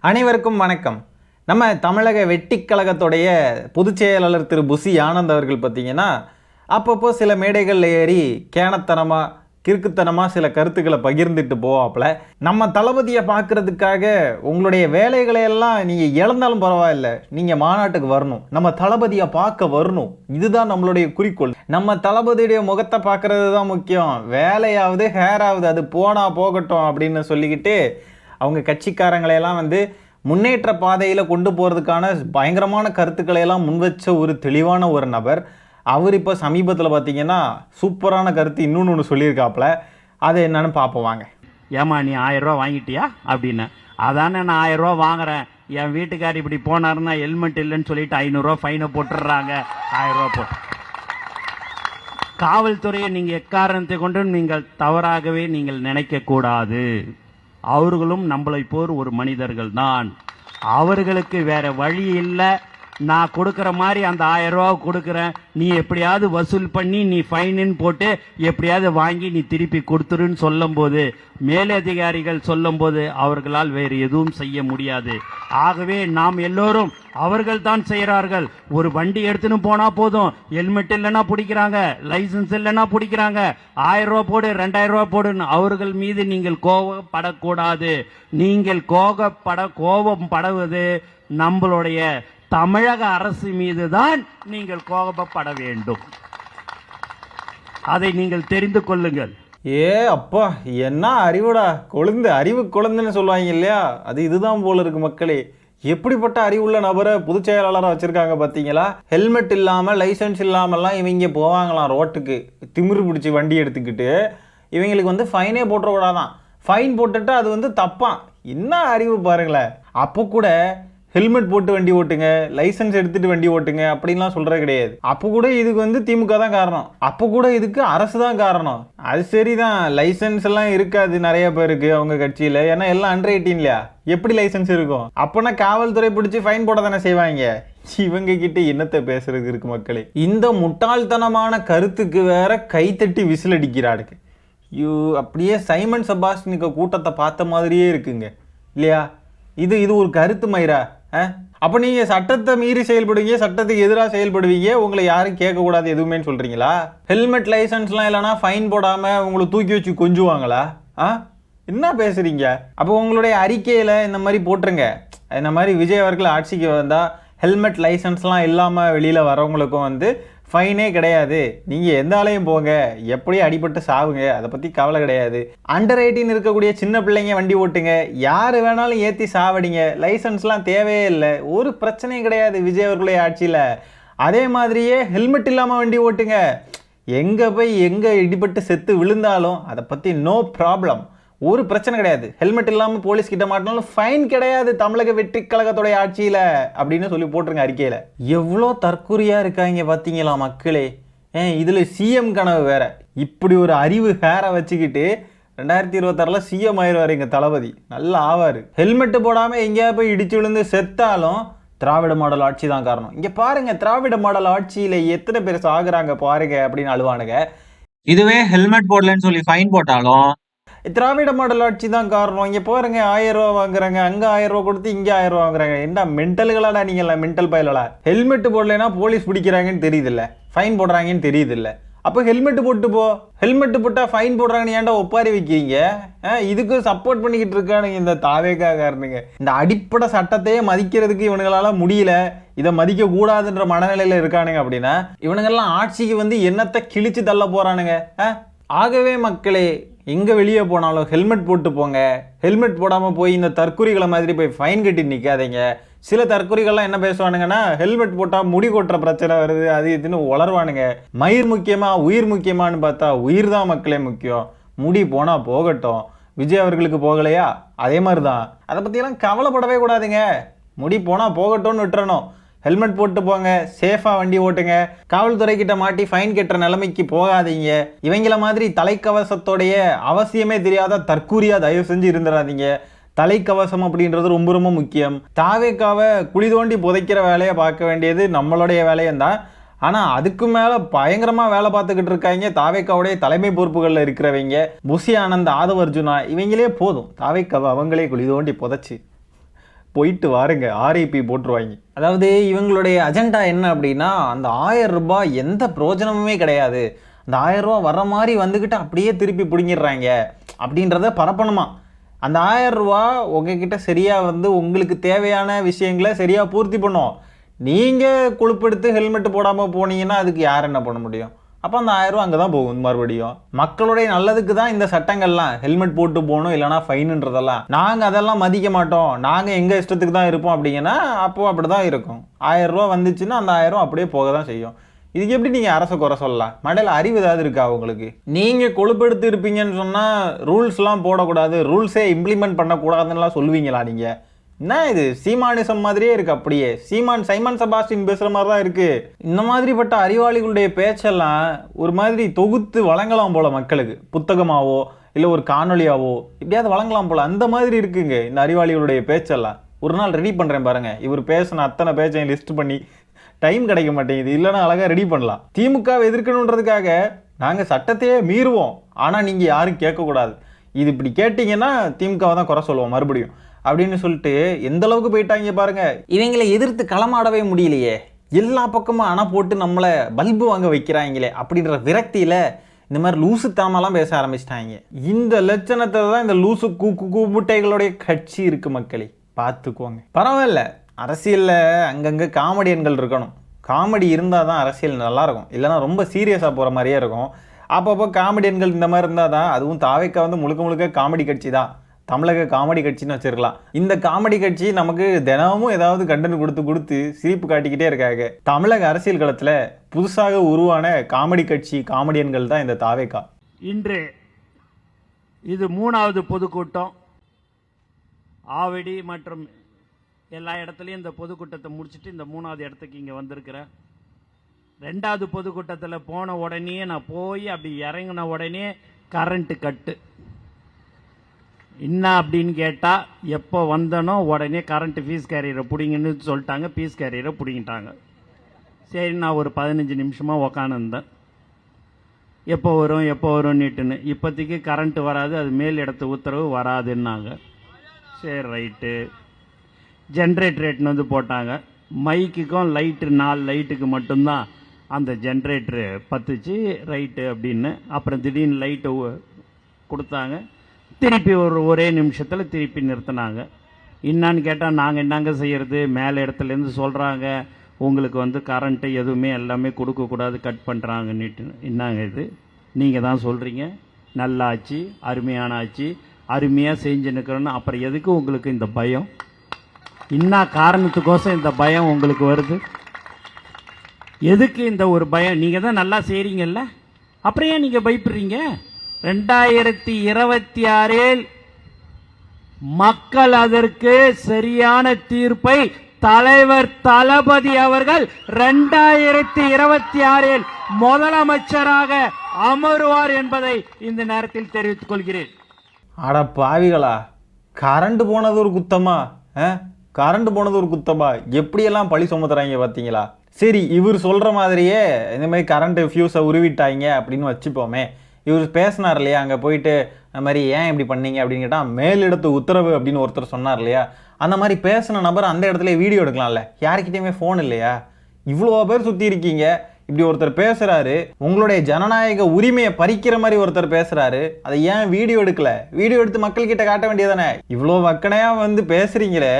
அனைவருக்கும் வணக்கம். நம்ம தமிழக வெட்டிக் கழகத்துடைய பொதுச் செயலாளர் திரு புசி ஆனந்த் அவர்கள் பார்த்தீங்கன்னா, அப்பப்போ சில மேடைகளில் ஏறி கேனத்தனமாக கிறுக்குத்தனமாக சில கருத்துக்களை பகிர்ந்துட்டு போவாப்புல. நம்ம தளபதியை பார்க்கறதுக்காக உங்களுடைய வேலைகளை எல்லாம் நீங்கள் இழந்தாலும் பரவாயில்ல, நீங்கள் மாநாட்டுக்கு வரணும், நம்ம தளபதியை பார்க்க வரணும். இதுதான் நம்மளுடைய குறிக்கோள். நம்ம தளபதியுடைய முகத்தை பார்க்கறது தான் முக்கியம், வேலையாவது ஹேராவது அது போனால் போகட்டும் அப்படின்னு சொல்லிக்கிட்டு அவங்க கட்சிக்காரங்களையெல்லாம் முன்னேற்ற பாதையில் கொண்டு போகிறதுக்கான பயங்கரமான கருத்துக்களையெல்லாம் முன்வச்ச ஒரு தெளிவான ஒரு நபர். அவர் இப்போ சமீபத்தில் பார்த்தீங்கன்னா சூப்பரான கருத்து இன்னொன்று ஒன்று சொல்லியிருக்காப்புல. அது என்னன்னு பார்ப்போம் வாங்க. ஏமா நீ 1000 ரூபா வாங்கிட்டியா அப்படின்னு. அதானே நான் 1000 ரூபா வாங்குறேன், என் வீட்டுக்கார் இப்படி போனாருன்னா ஹெல்மெட் இல்லைன்னு சொல்லிட்டு 500 ரூபா ஃபைனை போட்டுடுறாங்க. 1000 ரூபா போட்டு காவல்துறையை நீங்கள் எக்காரணத்தை கொண்டு நீங்கள் தவறாகவே நீங்கள் நினைக்க கூடாது. அவர்களும் நம்மளை போர் ஒரு மனிதர்கள் தான். அவர்களுக்கு வேற வழி இல்லை. நான் கொடுக்குற மாதிரி அந்த 1000 ரூபா கொடுக்குறேன், நீ எப்படியாவது வசூல் பண்ணி நீ ஃபைனுன்னு போட்டு எப்படியாவது வாங்கி நீ திருப்பி கொடுத்துருன்னு சொல்லும் போது, மேலதிகாரிகள் சொல்லும் போது அவர்களால் வேறு எதுவும் செய்ய முடியாது. ஆகவே நாம் எல்லோரும் அவர்கள் தான் செய்கிறார்கள். ஒரு வண்டி எடுத்துன்னு போனா போதும், ஹெல்மெட் இல்லைன்னா பிடிக்கிறாங்க, லைசன்ஸ் இல்லைன்னா பிடிக்கிறாங்க, 1000 ரூபா போடு 2000 ரூபா போடுன்னு. அவர்கள் மீது நீங்கள் கோபப்படக்கூடாது. நீங்கள் கோபம் படுவது நம்மளுடைய தமிழக அரசு மீதுதான் நீங்கள் கோபப்பட வேண்டும். அதை நீங்கள் தெரிந்து கொள்ளுங்கள். ஏ அப்பா, என்ன அறிவுடா, கொழுந்து அறிவு கொழுந்துன்னு சொல்லுவாங்க இல்லையா, அது இதுதான் போல இருக்கு மக்களே. எப்படிப்பட்ட அறிவுள்ள நபரை பொதுச் செயலாளராக வச்சிருக்காங்க பார்த்தீங்களா. ஹெல்மெட் இல்லாமல் லைசன்ஸ் இல்லாமல்லாம் இவங்க போவாங்களாம் ரோட்டுக்கு, திமிரு பிடிச்சி வண்டி எடுத்துக்கிட்டு. இவங்களுக்கு ஃபைனே போட்டுறக்கூடாதான். ஃபைன் போட்டுட்டு அது தப்பான். என்ன அறிவு பாருங்களேன். அப்போ கூட ஹெல்மெட் போட்டு வண்டி ஓட்டுங்க, லைசன்ஸ் எடுத்துட்டு வண்டி ஓட்டுங்க அப்படின்லாம் சொல்றது கிடையாது. அப்போ கூட இதுக்கு திமுக தான் காரணம், அப்போ கூட இதுக்கு அரசு தான் காரணம். அது சரிதான், லைசன்ஸ் எல்லாம் இருக்காது நிறைய பேருக்கு அவங்க கட்சியில, ஏன்னா எல்லாம் அண்டர் 18 இல்லையா, எப்படி லைசன்ஸ் இருக்கும்? அப்போனா காவல்துறை பிடிச்சி ஃபைன் போட தானே செய்வாங்க. இவங்க கிட்ட என்னத்தை பேசுறது இருக்கு மக்களே. இந்த முட்டாள்தனமான கருத்துக்கு வேற கைத்தட்டி விசில் அடிக்கிறாடுக்கு. அப்படியே சைமன் செபாஸ்டியனுக்கு கூட்டத்தை பார்த்த மாதிரியே இருக்குங்க இல்லையா. இது ஒரு கருத்து மயிரா? அப்போ நீங்கள் சட்டத்தை மீறி செயல்படுவீங்க, சட்டத்துக்கு எதிராக செயல்படுவீங்க, உங்களை யாரும் கேட்கக்கூடாது எதுவுமே சொல்கிறீங்களா? ஹெல்மெட் லைசன்ஸ்லாம் இல்லைனா ஃபைன் போடாமல் உங்களை தூக்கி வச்சு கொஞ்சுவாங்களா? என்ன பேசுகிறீங்க? அப்போ உங்களுடைய அறிக்கையில் இந்த மாதிரி போட்டுருங்க. இந்த மாதிரி விஜய் அவர்கள் ஆட்சிக்கு வந்தால் ஹெல்மெட் லைசன்ஸ்லாம் இல்லாமல் வெளியில் வரவங்களுக்கும் ஃபைனே கிடையாது, நீங்கள் எந்த ஆலையும் போங்க, எப்படியும் அடிபட்டு சாவுங்க, அதை பற்றி கவலை கிடையாது. அண்டர் 18 இருக்கக்கூடிய சின்ன பிள்ளைங்க வண்டி ஓட்டுங்க, யார் வேணாலும் ஏற்றி சாவடிங்க, லைசன்ஸ்லாம் தேவையே இல்லை, ஒரு பிரச்சனையும் கிடையாது விஜய் அவர்களுடைய ஆட்சியில். அதே மாதிரியே ஹெல்மெட் இல்லாமல் வண்டி ஓட்டுங்க, எங்கே போய் எங்கே இடிபட்டு செத்து விழுந்தாலும் அதை பற்றி நோ ப்ராப்ளம், ஒரு பிரச்சனை கிடையாது. ஹெல்மெட் இல்லாமல் போலீஸ் கிட்ட மாட்டினாலும் ஃபைன் கிடையாது தமிழக வெற்றிக் கழகத்துடைய ஆட்சியில் அப்படின்னு சொல்லி போட்டுருங்க அறிக்கையில். எவ்வளோ தற்கொலையாக இருக்காங்க பார்த்தீங்களா மக்களே. இதில் சிஎம் கனவு வேற. இப்படி ஒரு அறிவு ஹேரை வச்சுக்கிட்டு 2026 சிஎம் ஆயிடுவார் எங்கள் தளபதி, நல்லா ஆவார். ஹெல்மெட்டு போடாமல் எங்கேயா போய் இடிச்சு விழுந்து செத்தாலும் திராவிட மாடல் ஆட்சி தான் காரணம். இங்கே பாருங்க, திராவிட மாடல் ஆட்சியில் எத்தனை பேர் சாகுறாங்க பாருங்க அப்படின்னு அழுவானுங்க. இதுவே ஹெல்மெட் போடலன்னு சொல்லி ஃபைன் போட்டாலும் திராவிட மாடல் ஆட்சி தான் காரணம். இங்கே பாருங்க, 1000 ரூபா வாங்குறாங்க, அங்கே 1000 ரூபா கொடுத்து இங்கே 1000 ரூபா வாங்குறாங்க. என்ன மென்டல்களாடா நீங்களா, மென்டல் பயலா. ஹெல்மெட் போடலைன்னா போலீஸ் பிடிக்கிறாங்கன்னு தெரியுதில்ல, ஃபைன் போடுறாங்கன்னு தெரியுதில்ல. அப்போ ஹெல்மெட் போட்டு போ, ஹெல்மெட் போட்டால் ஃபைன் போடுறாங்கன்னு ஏன்டா ஒப்பாரி வைக்கிறீங்க? இதுக்கு சப்போர்ட் பண்ணிக்கிட்டு இருக்கானுங்க இந்த தாவேக்காரனுங்க. இந்த அடிப்படை சட்டத்தையே மதிக்கிறதுக்கு இவனுங்களால முடியல, இதை மதிக்க கூடாதுன்ற மனநிலையில் இருக்கானுங்க. அப்படின்னா இவனுங்கெல்லாம் ஆட்சிக்கு என்னத்தை கிழிச்சு தள்ள போறானுங்க. ஆகவே மக்களே, எங்கே வெளியே போனாலும் ஹெல்மெட் போட்டு போங்க. ஹெல்மெட் போடாமல் போய் இந்த தற்கொலைகளை மாதிரி போய் ஃபைன் கட்டி நிற்காதீங்க. சில தற்கொலைகள்லாம் என்ன பேசுவானுங்கன்னா, ஹெல்மெட் போட்டால் முடி கொட்டுற பிரச்சனை வருது, அது இதுன்னு உளருவானுங்க. மயிர் முக்கியமா உயிர் முக்கியமானு பார்த்தா உயிர் தான் மக்களே முக்கியம். முடி போனால் போகட்டும், விஜய் அவர்களுக்கு போகலையா அதே மாதிரி தான். அதை பற்றியெல்லாம் கவலைப்படவே கூடாதுங்க. முடி போனால் போகட்டும்னு விட்டுறணும். ஹெல்மெட் போட்டு போங்க, சேஃபாக வண்டி ஓட்டுங்க, காவல்துறை கிட்ட மாட்டி ஃபைன் கட்டுற நிலைமைக்கு போகாதீங்க. இவங்கள மாதிரி தலைக்கவசத்தோடைய அவசியமே தெரியாத தற்கூரியா தயவு செஞ்சு இருந்துடாதீங்க. தலைக்கவசம் அப்படின்றது ரொம்ப ரொம்ப முக்கியம். தாவேக்காவை குழி தோண்டி புதைக்கிற வேலையை பார்க்க வேண்டியது நம்மளுடைய வேலையந்தான். ஆனால் அதுக்கு மேலே பயங்கரமாக வேலை பார்த்துக்கிட்டு இருக்காங்க தாவேக்காவுடைய தலைமை பொறுப்புகளில் இருக்கிறவங்க. புசி ஆனந்த், ஆதவ அர்ஜுனா, இவங்களே போதும் தாவேக்காவை அவங்களே குழி தோண்டி புதைச்சி போயிட்டு வாருங்க, ஆர்ஐபி போட்டுருவாங்க. அதாவது இவங்களுடைய அஜெண்டா என்ன அப்படின்னா, அந்த 1000 ரூபாய் எந்த பிரயோஜனமுமே கிடையாது, அந்த 1000 ரூபா வர்ற மாதிரி வந்துக்கிட்டு அப்படியே திருப்பி பிடுங்கிடுறாங்க அப்படின்றத பரப்பணுமா. அந்த 1000 ரூபா உங்ககிட்ட சரியாக வந்து உங்களுக்கு தேவையான விஷயங்களை சரியாக பூர்த்தி பண்ணும். நீங்கள் கொழுப்பெடுத்து ஹெல்மெட் போடாமல் போனீங்கன்னா அதுக்கு யார் என்ன பண்ண முடியும்? அப்போ அந்த 1000 ரூபா அங்கே தான் போகும். மறுபடியும் மக்களுடைய நல்லதுக்கு தான் இந்த சட்டங்கள்லாம், ஹெல்மெட் போட்டு போகணும் இல்லைனா ஃபைனுன்றதெல்லாம். நாங்கள் அதெல்லாம் மதிக்க மாட்டோம், நாங்கள் எங்கள் இஷ்டத்துக்கு தான் இருப்போம் அப்படிங்கன்னா அப்போ அப்படி தான் இருக்கும். 1000 ரூபா வந்துச்சுன்னா அந்த 1000 ரூபா அப்படியே போக தான் செய்யும். இதுக்கு எப்படி நீங்கள் அரசை குறை சொல்லலாம்? மடையில் அறிவு ஏதாவது இருக்கா உங்களுக்கு? நீங்கள் கொழுப்பெடுத்து இருப்பீங்கன்னு சொன்னால் ரூல்ஸ்லாம் போடக்கூடாது, ரூல்ஸே இம்ப்ளிமெண்ட் பண்ணக்கூடாதுன்னெலாம் சொல்லுவீங்களா நீங்கள்? என்ன இது சீமானிசம் மாதிரியே இருக்கு. அப்படியே சைமன் செபாஸ்டியன் பேசுற மாதிரி தான் இருக்கு. இந்த மாதிரிப்பட்ட அறிவாளிகளுடைய பேச்செல்லாம் ஒரு மாதிரி தொகுத்து வழங்கலாம் போல மக்களுக்கு, புத்தகமாவோ இல்லை ஒரு காணொலியாவோ இப்படியாவது வழங்கலாம் போல. அந்த மாதிரி இருக்குங்க இந்த அறிவாளிகளுடைய பேச்செல்லாம். ஒரு நாள் ரெடி பண்றேன் பாருங்க, இவர் பேசின அத்தனை பேச்சையும் லிஸ்ட் பண்ணி. டைம் கிடைக்க மாட்டேங்குது, இல்லைன்னா அழகா ரெடி பண்ணலாம். திமுகவை எதிர்க்கணுன்றதுக்காக நாங்கள் சட்டத்தையே மீறுவோம், ஆனால் நீங்கள் யாரும் கேட்கக்கூடாது. இது இப்படி கேட்டீங்கன்னா திமுகவை தான் குறை சொல்லுவோம் மறுபடியும் அப்படின்னு சொல்லிட்டு எந்த அளவுக்கு போயிட்டாங்க பாருங்க. இவங்களை எதிர்த்து களமாடவே முடியலையே, எல்லா பக்கமும் அணை போட்டு நம்மளை பல்பு வாங்க வைக்கிறாங்களே அப்படின்ற விரக்தியில் இந்த மாதிரி லூசுத்தனமெல்லாம் பேச ஆரம்பிச்சிட்டாங்க. இந்த லட்சணத்தை தான் இந்த லூசு கூமுட்டைகளுடைய கட்சி இருக்கு. மக்களே பார்த்துக்கோங்க. பரவாயில்ல, அரசியலில் அங்கங்கே காமெடியன்கள் இருக்கணும். காமெடி இருந்தால் தான் அரசியல் நல்லாயிருக்கும், இல்லைனா ரொம்ப சீரியஸாக போகிற மாதிரியே இருக்கும். அப்பப்போ காமெடியன்கள் இந்த மாதிரி இருந்தால் தான், அதுவும் தாவேக்கா வந்து முழுக்க முழுக்க காமெடி கட்சி தான், தமிழக காமெடி கட்சின்னு வச்சிருக்கலாம். இந்த காமெடி கட்சி நமக்கு தினமும் ஏதாவது கண்டென்ட் கொடுத்து சிரிப்பு காட்டிக்கிட்டே இருக்காங்க. தமிழக அரசியல் களத்தில் புதுசாக உருவான காமெடி கட்சி காமெடியன்கள் தான் இந்த தாவேக்கா. இன்று இது 3வது பொதுக்கூட்டம். ஆவடி மற்றும் எல்லா இடத்துலையும் இந்த பொதுக்கூட்டத்தை முடிச்சுட்டு இந்த 3வது இடத்துக்கு இங்கே வந்திருக்கிறேன். 2வது பொதுக்கூட்டத்தில் போன உடனே நான் போய் அப்படி இறங்கின உடனே கரண்ட்டு கட்டு. என்ன அப்படின்னு கேட்டால், எப்போ வந்தனோ உடனே கரண்ட்டு ஃபீஸ் கேரியரை பிடிங்கன்னு சொல்லிட்டாங்க. ஃபீஸ் கேரியரை பிடிங்கிட்டாங்க. சரி, நான் ஒரு 15 நிமிஷமாக உக்காந்துருந்தேன், எப்போ வரும்னுட்டுன்னு. இப்போதைக்கு கரண்ட்டு வராது, அது மேல் இடத்து உத்தரவு வராதுன்னாங்க. சரி ரைட்டு. ஜென்ரேட்டர் எட்டுன்னு வந்து போட்டாங்க. மைக்குக்கும் லைட்டு 4 லைட்டுக்கு மட்டும்தான் அந்த ஜென்ரேட்டரு பத்துச்சு. ரைட்டு அப்படின்னு அப்புறம் திடீர்னு லைட்டை கொடுத்தாங்க. திருப்பி ஒரே நிமிஷத்தில் திருப்பி நிறுத்தினாங்க. என்னான்னு கேட்டால், நாங்கள் என்னங்க செய்கிறது, மேலே இடத்துலேருந்து சொல்கிறாங்க உங்களுக்கு வந்து கரண்ட்டு எதுவுமே எல்லாமே கொடுக்கக்கூடாது, கட் பண்ணுறாங்கன்னுட்டு. என்னங்க இது, நீங்கள் தான் சொல்கிறீங்க நல்லா ஆச்சு, அருமையான ஆச்சு, அருமையாக செஞ்சு நிற்கிறோன்னு, அப்புறம் எதுக்கு உங்களுக்கு இந்த பயம்? என்ன காரணத்துக்கோசம் இந்த பயம் உங்களுக்கு வருது? எதுக்கு இந்த ஒரு பயம்? நீங்கள் தான் நல்லா செய்கிறீங்கல்ல, அப்புறம் ஏன் நீங்கள் பயப்படுறீங்க? 2026 மக்கள் அதற்கு சரியான தீர்ப்பை தலைவர் தளபதி அவர்கள் 2026 முதலமைச்சராக அமருவார் என்பதை இந்த நேரத்தில் தெரிவித்துக் கொள்கிறேன். அட பாவிகளா, கரண்ட் போனது ஒரு குத்தமா? கரண்ட் போனது ஒரு குத்தமா? எப்படியெல்லாம் பழி சுமத்துறாங்க பார்த்தீங்களா? சரி, இவர் சொல்கிற மாதிரியே இந்த மாதிரி கரண்ட் ஃபியூஸை உருவிட்டாங்க அப்படின்னு வச்சுப்போமே. இவர் பேசினார் இல்லையா, அங்கே போயிட்டு அந்த மாதிரி ஏன் இப்படி பண்ணீங்க அப்படின்னு கேட்டால், மேலிடத்து உத்தரவு அப்படின்னு ஒருத்தர் சொன்னார் இல்லையா, அந்த மாதிரி பேசின நபர் அந்த இடத்துல வீடியோ எடுக்கலாம்ல. யாருக்கிட்டையுமே ஃபோன் இல்லையா? இவ்வளோ பேர் சுற்றி இருக்கீங்க, இப்படி ஒருத்தர் பேசுகிறாரு, உங்களுடைய ஜனநாயக உரிமையை பறிக்கிற மாதிரி ஒருத்தர் பேசுகிறாரு, அதை ஏன் வீடியோ எடுக்கல? வீடியோ எடுத்து மக்கள்கிட்ட காட்ட வேண்டியதானே? இவ்வளோ வக்கனையாக வந்து பேசுகிறீங்களே,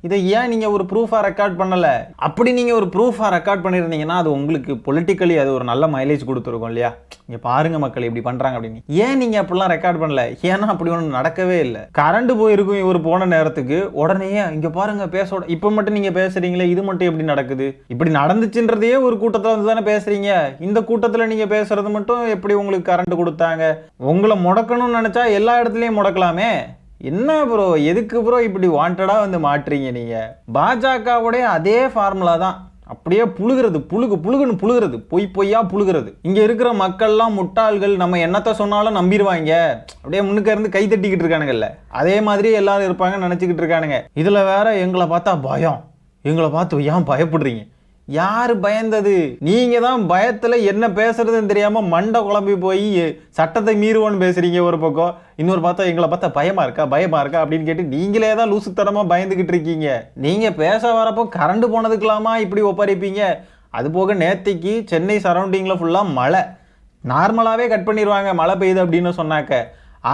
இதை ஏன் நீங்கள் ஒரு ப்ரூஃபாக ரெக்கார்ட் பண்ணலை? அப்படி நீங்கள் ஒரு ப்ரூஃபாக ரெக்கார்ட் பண்ணியிருந்தீங்கன்னா அது உங்களுக்கு பொலிட்டிக்கலி அது ஒரு நல்ல மைலேஜ் கொடுத்துருக்கும் இல்லையா? இங்கே பாருங்க மக்கள் இப்படி பண்ணுறாங்க அப்படின்னு. ஏன் நீங்கள் அப்படிலாம் ரெக்கார்ட் பண்ணல? ஏன்னா அப்படி ஒன்றும் நடக்கவே இல்லை. கரண்ட் போயிருக்கும் இவர் போன நேரத்துக்கு, உடனே இங்கே பாருங்க பேச, இப்போ மட்டும் நீங்கள் பேசுகிறீங்களே, இது மட்டும் எப்படி நடக்குது? இப்படி நடந்துச்சுன்றதையே ஒரு கூட்டத்தில் வந்து தானே பேசுறீங்க. இந்த கூட்டத்தில் நீங்க பேசுறது மட்டும் எப்படி உங்களுக்கு கரண்ட் கொடுத்தாங்க? உங்களை முடக்கணும்னு நினைச்சா எல்லா இடத்துலயும் முடக்கலாமே. என்ன ப்ரோ, எதுக்கு ப்ரோ இப்படி வாண்டடா வந்து மாட்டுறீங்க? நீங்க பாஜகவுடைய அதே ஃபார்முலா தான், அப்படியே புழுகிறது, புழுகுன்னு புழுகிறது, பொய்யா புழுகிறது. இங்க இருக்கிற மக்கள்லாம் முட்டாள்கள், நம்ம என்னத்தை சொன்னாலும் நம்பிடுவாங்க, அப்படியே முன்னுக்க இருந்து கை தட்டிக்கிட்டு இருக்கானுங்கல்ல, அதே மாதிரி எல்லாரும் இருப்பாங்க நினைச்சுக்கிட்டு இருக்கானுங்க. இதுல வேற எங்களை பார்த்தா பயம், எங்களை பார்த்து ஏன் பயப்படுறீங்க, யாரு பயந்தது? நீங்க தான் பயத்துல என்ன பேசுறதுன்னு தெரியாம மண்டை குழம்பி போய் சட்டத்தை மீறுவோன்னு பேசுறீங்க ஒரு பக்கம். இன்னொரு பார்த்தா எங்களை பார்த்தா பயமா இருக்கா அப்படின்னு கேட்டு நீங்களே தான் லூசுத்தனமா பயந்துகிட்டு இருக்கீங்க. நீங்க பேச வரப்போ கரண்ட் போனதுக்கெல்லாமா இப்படி ஒப்படைப்பீங்க? அது போக நேத்திக்கு சென்னை சரௌண்டிங்ல ஃபுல்லா மழை. நார்மலாவே கட் பண்ணிடுவாங்க மழை பெய்யுது அப்படின்னு சொன்னாக்க.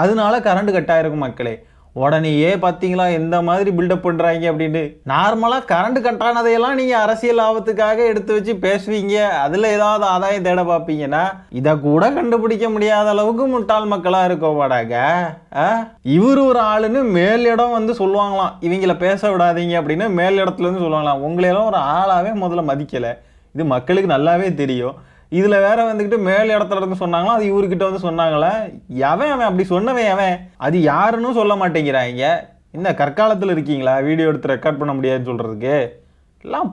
அதனால கரண்ட் கட் ஆயிருக்கும் மக்களே. உடனேயே பார்த்தீங்களா எந்த மாதிரி பில்டப் பண்ணுறாங்க அப்படின்னு. நார்மலாக கரண்ட் கட் ஆனதையெல்லாம் நீங்கள் அரசியல் லாபத்துக்காக எடுத்து வச்சு பேசுவீங்க. அதில் ஏதாவது ஆதாயம் தேட பார்ப்பீங்கன்னா இதை கூட கண்டுபிடிக்க முடியாத அளவுக்கு முட்டாள் மக்களாக இருக்கோவாடாங்க. இவர் ஒரு ஆளுன்னு மேல் இடம் வந்து சொல்லுவாங்களாம், இவங்கள பேச விடாதீங்க அப்படின்னு மேல் இடத்துல இருந்து சொல்லுவாங்களாம். உங்களையெல்லாம் ஒரு ஆளாகவே முதல்ல மதிக்கலை. இது மக்களுக்கு நல்லாவே தெரியும். இதுல வேற வந்துக்கிட்டு மேல் இடத்துல இருந்து சொன்னாங்களா, அது இவர்கிட்ட வந்து சொன்னாங்களா? அவன் அப்படி சொன்னவன் அவன் அது யாருன்னு சொல்ல மாட்டேங்கிறாங்க. இந்த கற்காலத்தில் இருக்கீங்களா வீடியோ எடுத்து ரெக்கார்ட் பண்ண முடியாதுன்னு சொல்றதுக்கு? எல்லாம்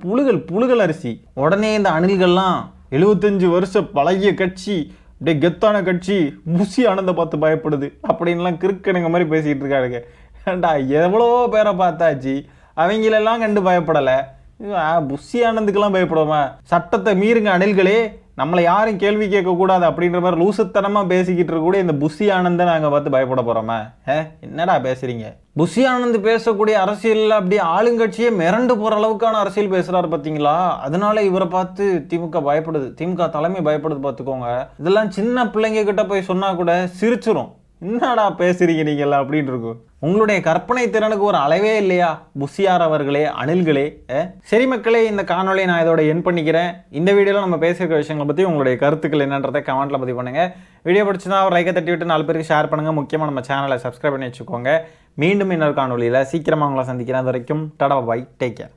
புழுகல் அரிசி. உடனே இந்த அணில்கள்லாம் 75 வருஷம் பழகிய கட்சி, அப்படியே கெத்தான கட்சி, புஷி ஆனந்த பார்த்து பயப்படுது அப்படின்லாம் கிறுக்கணுங்க மாதிரி பேசிக்கிட்டு இருக்காருங்க. ஏண்டா எவ்வளோ பேரை பார்த்தாச்சு, அவங்களெல்லாம் கண்டு பயப்படலை, புஷி ஆனந்துக்கெல்லாம் பயப்படுவோமா? சட்டத்தை மீறுங்க அணில்களே, நம்மளை யாரும் கேள்வி கேட்கக்கூடாது அப்படின்ற மாதிரி லூசுத்தனமாக பேசிக்கிட்டு இருக்கக்கூடிய இந்த புஷி ஆனந்தை நாங்கள் பார்த்து பயப்பட போகிறோமா? என்னடா பேசுறீங்க? புஷி ஆனந்த் பேசக்கூடிய அரசியலில் அப்படியே ஆளுங்கட்சியே மிரண்டு போகிற அளவுக்கான அரசியல் பேசுகிறாரு பார்த்தீங்களா? அதனால இவரை பார்த்து திமுக பயப்படுது, திமுக தலைமை பயப்படுது பார்த்துக்கோங்க. இதெல்லாம் சின்ன பிள்ளைங்க கிட்ட போய் சொன்னால் கூட சிரிச்சிரும். என்னடா பேசுறீங்க நீங்கள்லாம் அப்படின்னு இருக்கும். உங்களுடைய கற்பனை திறனுக்கு ஒரு அளவே இல்லையா புஷியார் அவர்களே, அணில்களே? சரி மக்களே, இந்த காணொலியை நான் இதோட என் பண்ணிக்கிறேன். இந்த வீடியோவில் நம்ம பேசியிருக்க விஷயங்களை பற்றி உங்களுடைய கருத்துக்கள் என்னன்றதை கமெண்ட்டில் பதிவு பண்ணுங்கள். வீடியோ பிடிச்சிருந்தா ஒரு லைக்கை தட்டி விட்டு 4 பேருக்கு ஷேர் பண்ணுங்கள். முக்கியமாக நம்ம சேனலை சப்ஸ்கிரைப் பண்ணி வச்சுக்கோங்க. மீண்டும் இன்னொரு காணொலியில் சீக்கிரமாக உங்களை சந்திக்கிறேன். அது வரைக்கும் டாடா பை, டேக் கேர்.